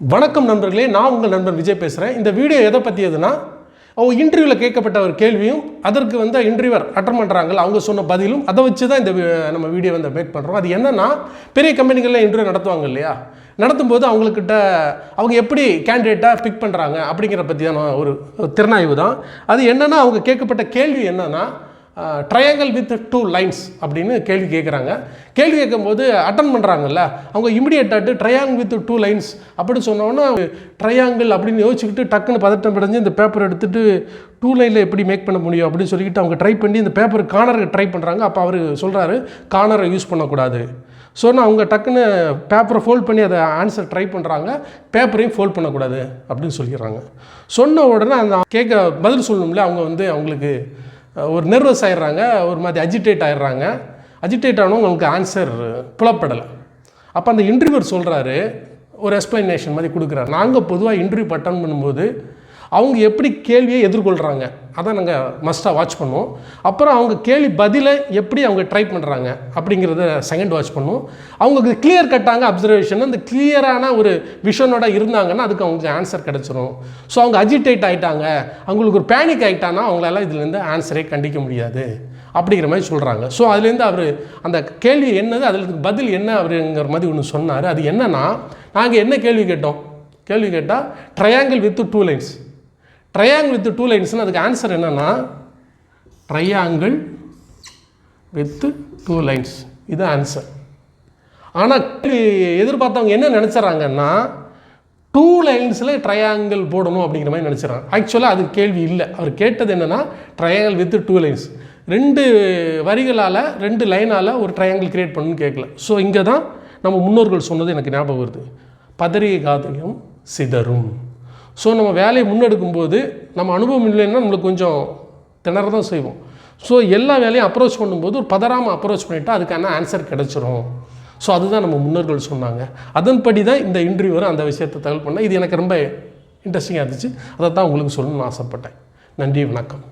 வணக்கம் நண்பர்களே, நான் உங்கள் நண்பன் விஜய் பேசுகிறேன். இந்த வீடியோ எதை பற்றியதுன்னா, இன்டர்வியூவில் கேட்கப்பட்ட ஒரு கேள்வியும் அதற்கு இன்டர்வியூவர் அட்டன் பண்ணுறாங்களா அவங்க சொன்ன பதிலும் அதை வச்சு தான் இந்த நம்ம வீடியோ மேக் பண்ணுறோம். அது என்னென்னா, பெரிய கம்பெனிகளில் இன்டர்வியூ நடத்துவாங்க இல்லையா, நடத்தும்போது அவங்கக்கிட்ட அவங்க எப்படி கேண்டிடேட்டாக பிக் பண்ணுறாங்க அப்படிங்கிற பற்றியான ஒரு திறனாய்வு தான். அது என்னென்னா, அவங்க கேட்கப்பட்ட கேள்வி என்னென்னா, ட்ரையாங்கிள் வித் 2 லைன்ஸ் அப்படின்னு கேள்வி கேட்குறாங்க. கேள்வி கேட்கும்போது அட்டன் பண்ணுறாங்கல்ல, அவங்க இமிடியேட்டாக ட்ரையாங்கிள் வித் 2 லைன்ஸ் அப்படின்னு சொன்னோன்னா, ட்ரையாங்கிள் அப்படின்னு யோசிச்சுக்கிட்டு டக்குன்னு பதட்டம் அடைஞ்சு இந்த பேப்பர் எடுத்துகிட்டு 2 லைனில் எப்படி மேக் பண்ண முடியும் அப்படின்னு சொல்லிக்கிட்டு அவங்க ட்ரை பண்ணி இந்த பேப்பர் கார்னருக்கு ட்ரை பண்ணுறாங்க. அப்போ அவர் சொல்கிறாரு, கார்னரை யூஸ் பண்ணக்கூடாது. சொன்னால் அவங்க டக்குன்னு பேப்பரை ஃபோல்ட் பண்ணி அதை ஆன்சர் ட்ரை பண்ணுறாங்க, பேப்பரையும் ஃபோல்ட் பண்ணக்கூடாது அப்படின்னு சொல்லிடுறாங்க. சொன்ன உடனே அந்த பதில் சொல்லணும்ல, அவங்க அவங்களுக்கு ஒரு நர்வஸ் ஆகிடுறாங்க, ஒரு மாதிரி அஜிடேட் ஆகிடுறாங்க. அஜிடேட் ஆனவங்க அவங்களுக்கு ஆன்சர் புலப்படலை. அப்போ அந்த இன்டர்வியூவர் சொல்கிறாரு, ஒரு எக்ஸ்ப்ளனேஷன் மாதிரி கொடுக்குறாரு. நாங்கள் பொதுவாக இன்டர்வியூ அட்டன் பண்ணும்போது அவங்க எப்படி கேள்வியை எதிர்கொள்கிறாங்க அதான் நாங்கள் மஸ்ட்டாக வாட்ச் பண்ணுவோம். அப்புறம் அவங்க கேள்வி பதிலை எப்படி அவங்க ட்ரை பண்ணுறாங்க அப்படிங்கிறத செகண்ட் வாட்ச் பண்ணுவோம். அவங்களுக்கு கிளியர் கட்டாங்க அப்சர்வேஷன், அந்த கிளியரான ஒரு விஷனோட இருந்தாங்கன்னா அதுக்கு அவங்களுக்கு ஆன்சர் கிடச்சிரும். ஸோ அவங்க அஜிடேட் ஆகிட்டாங்க, அவங்களுக்கு ஒரு பேனிக் ஆகிட்டாங்கன்னா அவங்களால இதுலேருந்து ஆன்சரே கண்டிக்க முடியாது அப்படிங்கிற மாதிரி சொல்கிறாங்க. ஸோ அதுலேருந்து அவர் அந்த கேள்வி என்னது, அதுக்கு பதில் என்ன அவருங்கிற மாதிரி ஒன்று சொன்னார். அது என்னன்னா, நாங்கள் என்ன கேள்வி கேட்டால் triangle with 2 lines. Triangle with 2 லைன்ஸ்னால் அதுக்கு ஆன்சர் என்னென்னா, ட்ரையாங்கிள் வித் 2 லைன்ஸ் இது ஆன்சர். ஆனால் எதிர்பார்த்தவங்க என்ன நினச்சிட்றாங்கன்னா, 2 லைன்ஸில் ட்ரையாங்கிள் போடணும் அப்படிங்கிற மாதிரி நினச்சிடறாங்க. ஆக்சுவலாக அது கேள்வி இல்லை. அவர் கேட்டது என்னென்னா, ட்ரையாங்கிள் வித் 2 லைன்ஸ், 2 வரிகளால் 2 லைனால் ஒரு ட்ரையாங்கிள் கிரியேட் பண்ணணும்னு கேட்கல. ஸோ இங்கே தான் நம்ம முன்னோர்கள் சொன்னது எனக்கு ஞாபகம் வருது, பதறிய காதலியும் சிதறும். ஸோ நம்ம வேலையை முன்னெடுக்கும்போது நம்ம அனுபவம் இல்லைன்னா நம்மளுக்கு கொஞ்சம் திணற தான் செய்வோம். ஸோ எல்லா வேலையும் அப்ரோச் பண்ணும்போது ஒரு பதறாமல் அப்ரோச் பண்ணிவிட்டால் அதுக்கான ஆன்சர் கிடச்சிரும். ஸோ அதுதான் நம்ம முன்னோர்கள் சொன்னாங்க. அதன்படி தான் இந்த இன்டர்வியூவர் அந்த விஷயத்தை தகவல் பண்ணேன். இது எனக்கு ரொம்ப இன்ட்ரெஸ்டிங்காக இருந்துச்சு. அதை தான் உங்களுக்கு சொல்லணும்னு ஆசைப்பட்டேன். நன்றி, வணக்கம்.